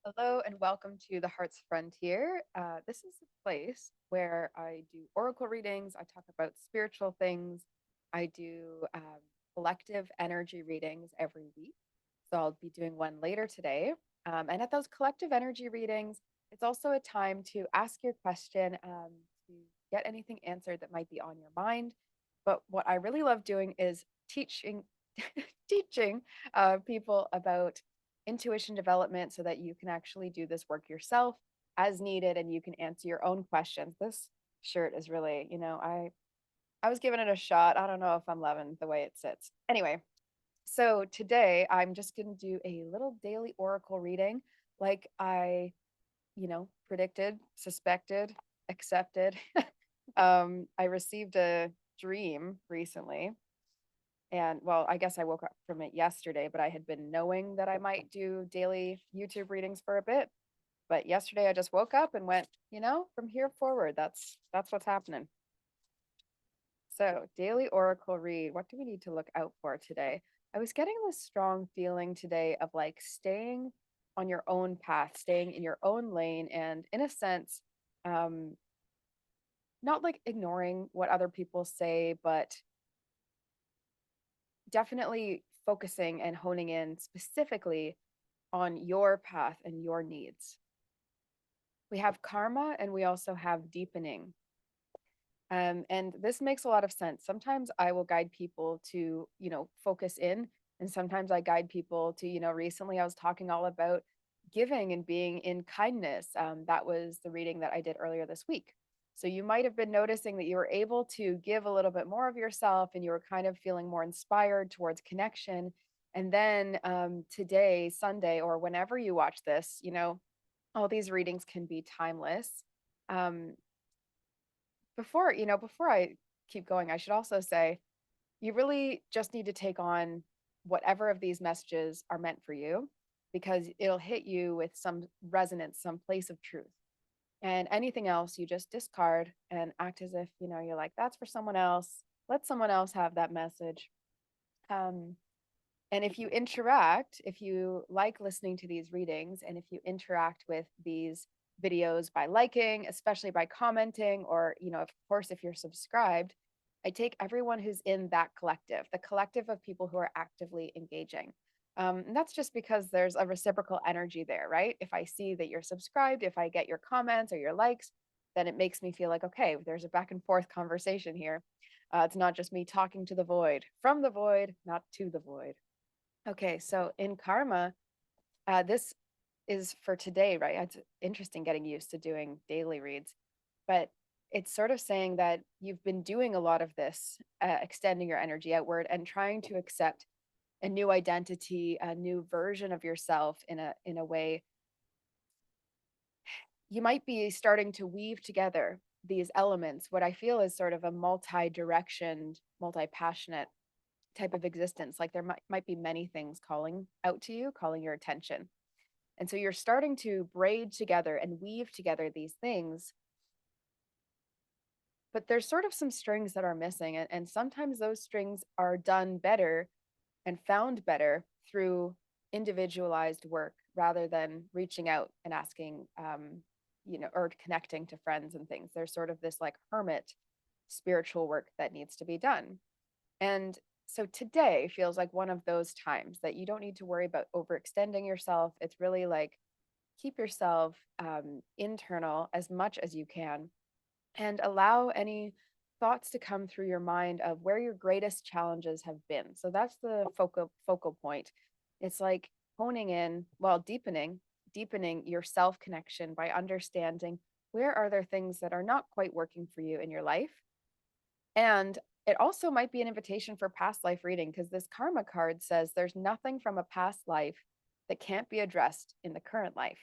Hello and welcome to the Heart's Frontier. This is a place where I do oracle readings, I talk about spiritual things, I do collective energy readings every week. So I'll be doing one later today. And at those collective energy readings, it's also a time to ask your question, to get anything answered that might be on your mind. But what I really love doing is teaching, teaching people about intuition development so that you can actually do this work yourself as needed and you can answer your own questions. This shirt is really, I was giving it a shot. I don't know if I'm loving the way it sits. Anyway, so today I'm just going to do a little daily oracle reading like I, predicted, suspected, accepted. I received a dream recently and well, I guess I woke up from it yesterday, but I had been knowing that I might do daily YouTube readings for a bit. But yesterday I just woke up and went, from here forward, that's what's happening. So, daily oracle read, what do we need to look out for today? I was getting this strong feeling today of like staying on your own path, staying in your own lane, and in a sense, um, not like ignoring what other people say, but definitely focusing and honing in specifically on your path and your needs. We have karma and we also have deepening. And this makes a lot of sense. Sometimes I will guide people to, focus in, and sometimes I guide people to, recently I was talking all about giving and being in kindness. That was the reading that I did earlier this week. So you might have been noticing that you were able to give a little bit more of yourself and you were kind of feeling more inspired towards connection. And then today, Sunday, or whenever you watch this, all these readings can be timeless. Um, before I keep going, I should also say you really just need to take on whatever of these messages are meant for you because it'll hit you with some resonance, some place of truth. And anything else you just discard and act as if, you're like, that's for someone else. Let someone else have that message. Um, and if you like listening to these readings, and if you interact with these videos by liking, especially by commenting, or, of course, if you're subscribed, I take everyone who's in that collective, the collective of people who are actively engaging. And that's just because there's a reciprocal energy there, right? If I see that you're subscribed, if I get your comments or your likes, then it makes me feel like, okay, there's a back and forth conversation here. It's not just me talking to the void, from the void, not to the void. Okay, so in karma, this is for today, right? It's interesting getting used to doing daily reads, but it's sort of saying that you've been doing a lot of this, extending your energy outward and trying to accept a new identity, a new version of yourself in a way. You might be starting to weave together these elements, what I feel is sort of a multi-directioned, multi-passionate type of existence. Like there might be many things calling out to you, calling your attention. And so you're starting to braid together and weave together these things, but there's sort of some strings that are missing. And sometimes those strings are done better and found better through individualized work rather than reaching out and asking, or connecting to friends and things. There's sort of this like hermit spiritual work that needs to be done. And so today feels like one of those times that you don't need to worry about overextending yourself. It's really like keep yourself internal as much as you can and allow any thoughts to come through your mind of where your greatest challenges have been. So that's the focal point. It's like honing in, well, deepening your self connection by understanding where are there things that are not quite working for you in your life. And it also might be an invitation for past life reading because this karma card says there's nothing from a past life that can't be addressed in the current life.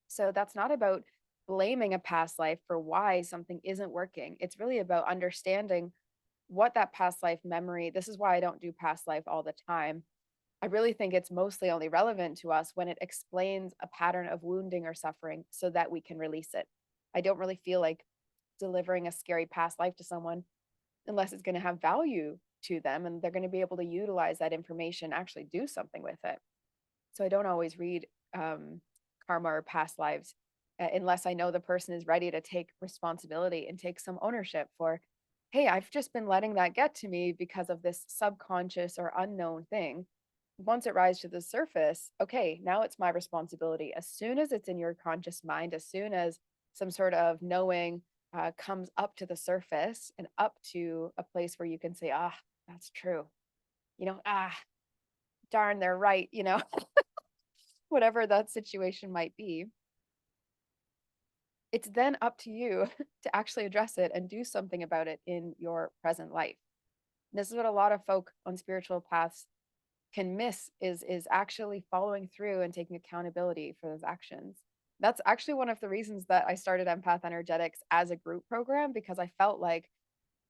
So that's not about blaming a past life for why something isn't working. It's really about understanding what that past life memory, this is why I don't do past life all the time. I really think it's mostly only relevant to us when it explains a pattern of wounding or suffering so that we can release it. I don't really feel like delivering a scary past life to someone unless it's going to have value to them and they're going to be able to utilize that information, actually do something with it. So I don't always read karma or past lives, unless I know the person is ready to take responsibility and take some ownership for, hey, I've just been letting that get to me because of this subconscious or unknown thing. Once it rises to the surface, okay, now it's my responsibility. As soon as it's in your conscious mind, as soon as some sort of knowing comes up to the surface and up to a place where you can say, ah, that's true. Darn, they're right, whatever that situation might be. It's then up to you to actually address it and do something about it in your present life. This is what a lot of folk on spiritual paths can miss is actually following through and taking accountability for those actions. That's actually one of the reasons that I started Empath Energetics as a group program, because I felt like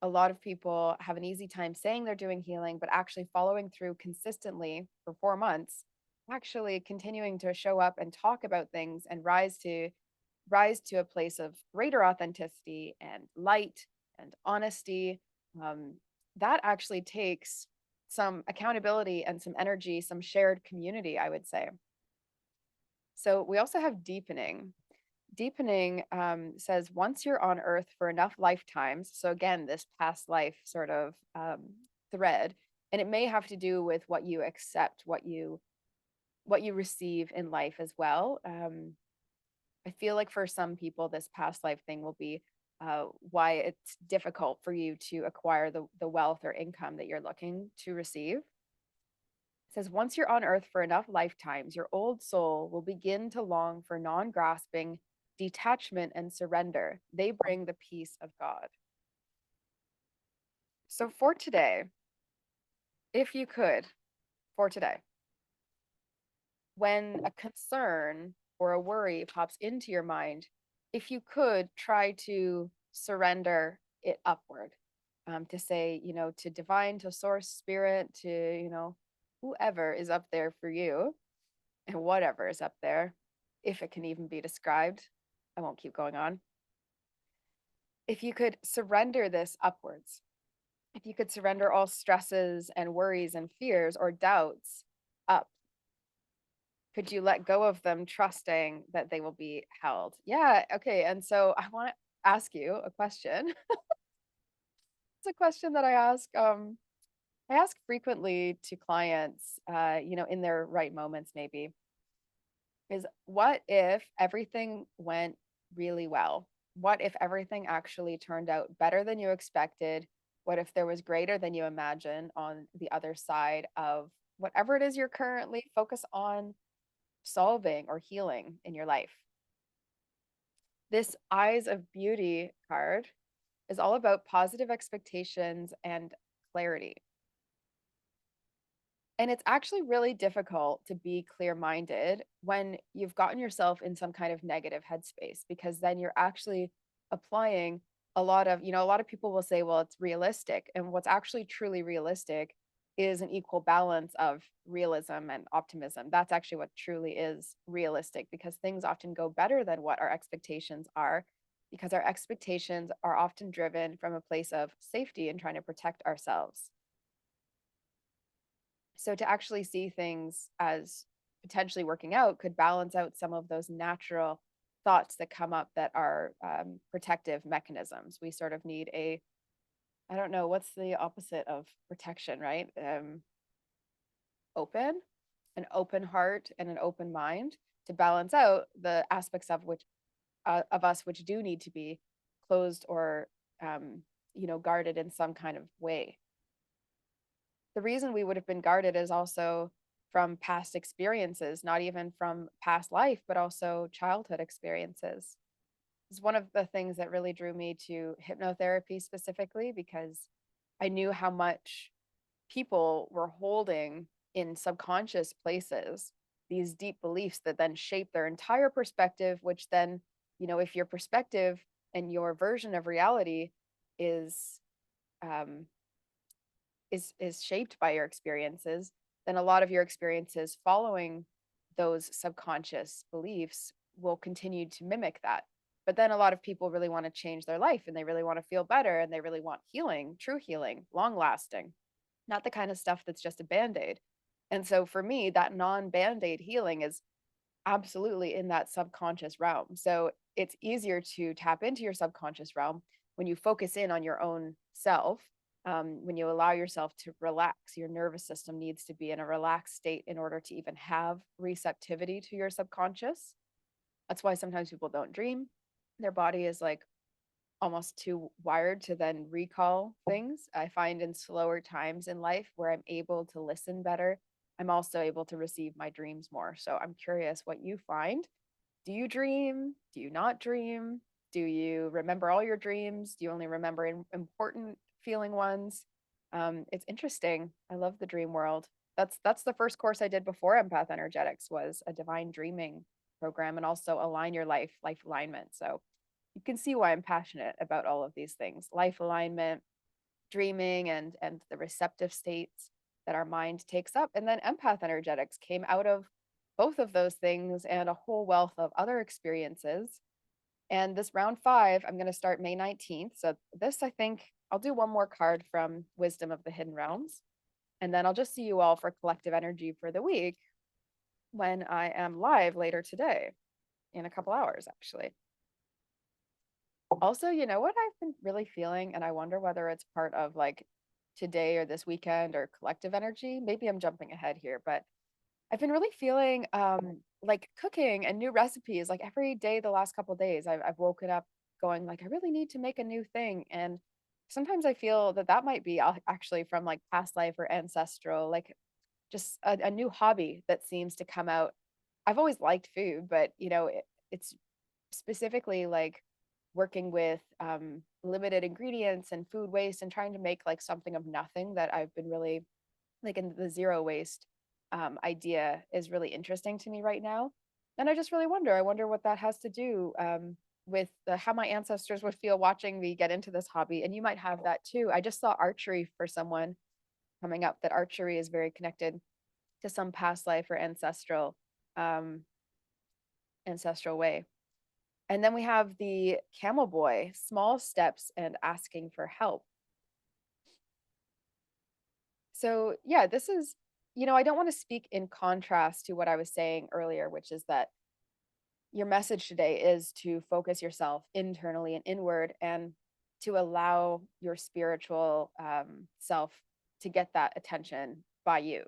a lot of people have an easy time saying they're doing healing, but actually following through consistently for 4 months, actually continuing to show up and talk about things and rise to a place of greater authenticity and light and honesty. Um, that actually takes some accountability and some energy, some shared community, I would say. So we also have deepening. Deepening says once you're on earth for enough lifetimes, so again, this past life sort of thread, and it may have to do with what you accept, what you receive in life as well. I feel like for some people, this past life thing will be why it's difficult for you to acquire the wealth or income that you're looking to receive. It says, once you're on earth for enough lifetimes, your old soul will begin to long for non grasping, detachment, and surrender. They bring the peace of God. So, for today, if you could, for today, when a concern or a worry pops into your mind, if you could try to surrender it upward, to say, to divine, to source, spirit, to, whoever is up there for you and whatever is up there, if it can even be described. I won't keep going on. If you could surrender this upwards, if you could surrender all stresses and worries and fears or doubts up, could you let go of them, trusting that they will be held? Yeah. Okay. And so I want to ask you a question. It's a question that I ask frequently to clients, in their right moments, maybe, is what if everything went really well? What if everything actually turned out better than you expected? What if there was greater than you imagined on the other side of whatever it is you're currently focused on solving or healing in your life? This Eyes of Beauty card is all about positive expectations and clarity. And it's actually really difficult to be clear minded when you've gotten yourself in some kind of negative headspace, because then you're actually applying a lot of people will say, well, it's realistic. And what's actually truly realistic is an equal balance of realism and optimism. That's actually what truly is realistic, because things often go better than what our expectations are, because our expectations are often driven from a place of safety and trying to protect ourselves. So to actually see things as potentially working out could balance out some of those natural thoughts that come up that are protective mechanisms. We sort of need I don't know, what's the opposite of protection, right? Open, an open heart and an open mind to balance out the aspects of us which do need to be closed or guarded in some kind of way. The reason we would have been guarded is also from past experiences, not even from past life, but also childhood experiences. It's one of the things that really drew me to hypnotherapy specifically, because I knew how much people were holding in subconscious places these deep beliefs that then shape their entire perspective, which then, if your perspective and your version of reality is um, is shaped by your experiences, then a lot of your experiences following those subconscious beliefs will continue to mimic that. But then a lot of people really want to change their life and they really want to feel better and they really want healing, true healing, long lasting, not the kind of stuff that's just a band aid. And so for me, that non band aid healing is absolutely in that subconscious realm. So it's easier to tap into your subconscious realm when you focus in on your own self. When you allow yourself to relax, your nervous system needs to be in a relaxed state in order to even have receptivity to your subconscious. That's why sometimes people don't dream. Their body is like almost too wired to then recall things. I find in slower times in life where I'm able to listen better, I'm also able to receive my dreams more. So I'm curious what you find. Do you dream? Do you not dream? Do you remember all your dreams? Do you only remember important feeling ones? It's interesting. I love the dream world. That's the first course I did before Empath Energetics was a divine dreaming program and also align your life alignment. So you can see why I'm passionate about all of these things: life alignment, dreaming, and the receptive states that our mind takes up. And then empath energetics came out of both of those things and a whole wealth of other experiences. And this round 5, I'm going to start May 19th. So this, I think I'll do one more card from Wisdom of the Hidden Realms, and then I'll just see you all for collective energy for the week when I am live later today in a couple hours, actually. Also, you know what I've been really feeling, and I wonder whether it's part of like today or this weekend or collective energy. Maybe I'm jumping ahead here, but I've been really feeling like cooking and new recipes like every day the last couple days. I've woken up going like I really need to make a new thing, and sometimes I feel that that might be actually from like past life or ancestral, like just a new hobby that seems to come out. I've always liked food, but it's specifically like working with limited ingredients and food waste and trying to make like something of nothing that I've been really like in the zero waste idea is really interesting to me right now. And I just really wonder, I wonder what that has to do with how my ancestors would feel watching me get into this hobby. And you might have that too. I just saw archery for someone coming up, that archery is very connected to some past life or um, ancestral way. And then we have the camel boy, small steps and asking for help. So, yeah, this is, I don't want to speak in contrast to what I was saying earlier, which is that your message today is to focus yourself internally and inward and to allow your spiritual self to get that attention by you.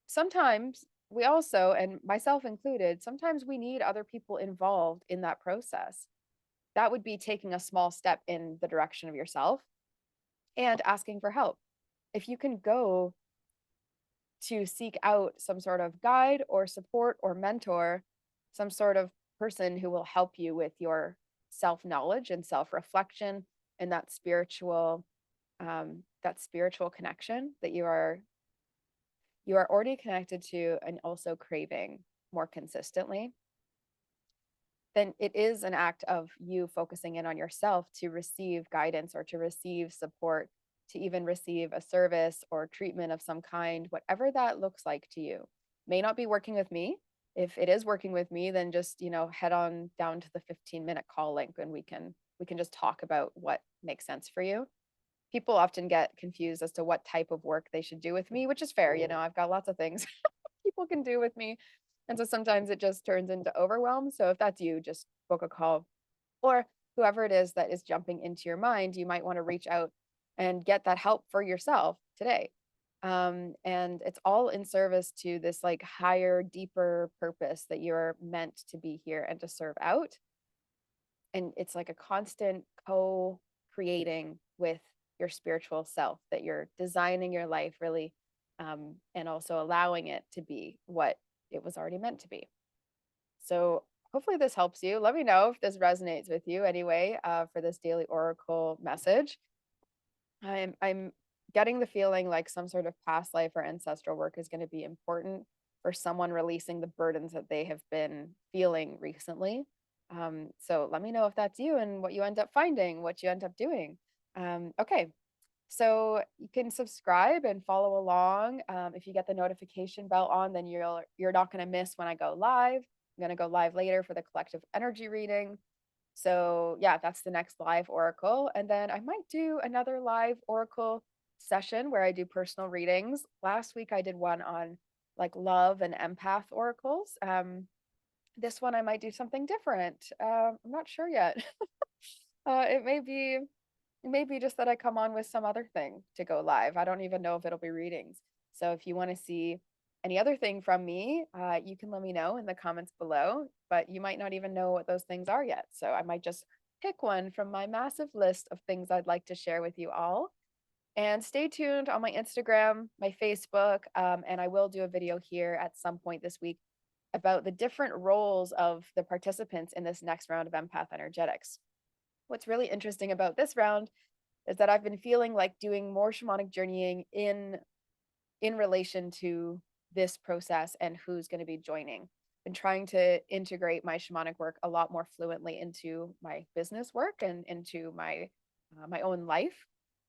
Sometimes we also, and myself included, sometimes we need other people involved in that process. That would be taking a small step in the direction of yourself and asking for help. If you can go to seek out some sort of guide or support or mentor, some sort of person who will help you with your self knowledge and self reflection and that spiritual connection that you are already connected to and also craving more consistently, then it is an act of you focusing in on yourself to receive guidance or to receive support, to even receive a service or treatment of some kind, whatever that looks like to you. May not be working with me. If it is working with me, then just, head on down to the 15-minute call link and we can just talk about what makes sense for you. People often get confused as to what type of work they should do with me, which is fair. I've got lots of things people can do with me. And so sometimes it just turns into overwhelm. So if that's you, just book a call. Or whoever it is that is jumping into your mind, you might want to reach out and get that help for yourself today. And it's all in service to this like higher, deeper purpose that you're meant to be here and to serve out. And it's like a constant co-creating with your spiritual self, that you're designing your life really, and also allowing it to be what it was already meant to be. So hopefully this helps you. Let me know if this resonates with you anyway, for this daily oracle message. I'm getting the feeling like some sort of past life or ancestral work is going to be important for someone releasing the burdens that they have been feeling recently. So let me know if that's you and what you end up finding, what you end up doing. Okay, so you can subscribe and follow along. If you get the notification bell on, then you're not going to miss when I go live. I'm going to go live later for the collective energy reading. So yeah, that's the next live oracle. And then I might do another live oracle session where I do personal readings. Last week I did one on like love and empath oracles. This one I might do something different. I'm not sure yet. It may be just that I come on with some other thing to go live. I don't even know if it'll be readings. So if you want to see any other thing from me, you can let me know in the comments below, but you might not even know what those things are yet. So I might just pick one from my massive list of things I'd like to share with you all. And stay tuned on my Instagram, my Facebook, and I will do a video here at some point this week about the different roles of the participants in this next round of Empath Energetics. What's really interesting about this round is that I've been feeling like doing more shamanic journeying in relation to this process and who's going to be joining. Been trying to integrate my shamanic work a lot more fluently into my business work and into my own life.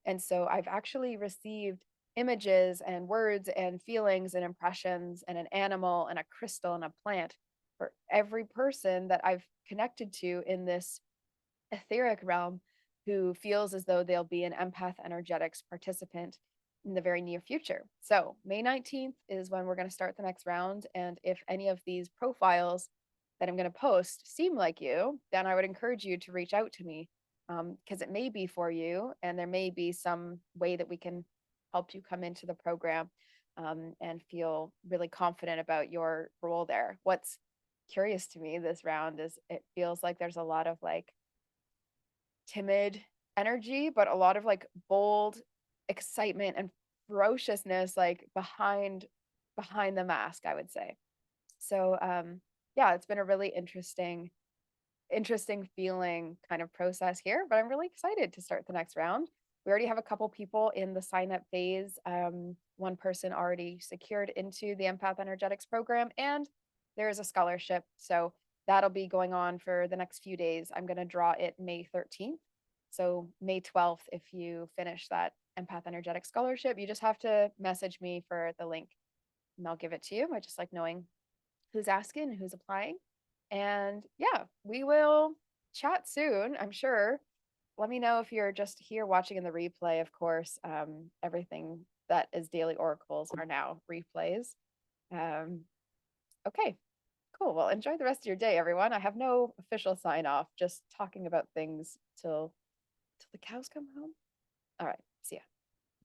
And so I've actually received images and words and feelings and impressions and an animal and a crystal and a plant for every person that I've connected to in this etheric realm who feels as though they'll be an empath energetics participant in the very near future. So, May 19th is when we're going to start the next round. And if any of these profiles that I'm going to post seem like you, then I would encourage you to reach out to me because it may be for you and there may be some way that we can help you come into the program and feel really confident about your role there. What's curious to me this round is it feels like there's a lot of like timid energy, but a lot of like bold excitement and ferociousness like behind the mask, I would say. So yeah, it's been a really interesting feeling kind of process here, but I'm really excited to start the next round. We already have a couple people in the sign up phase. One person already secured into the Empath Energetics program, and there is a scholarship. So that'll be going on for the next few days. I'm going to draw it May 13th. So May 12th, if you finish that Empath Energetic Scholarship, you just have to message me for the link and I'll give it to you. I just like knowing who's asking and who's applying. And yeah, we will chat soon, I'm sure. Let me know if you're just here watching in the replay, of course. Everything that is daily oracles are now replays. Um, okay, cool. Well, enjoy the rest of your day, everyone. I have no official sign off, just talking about things till the cows come home. All right, see ya.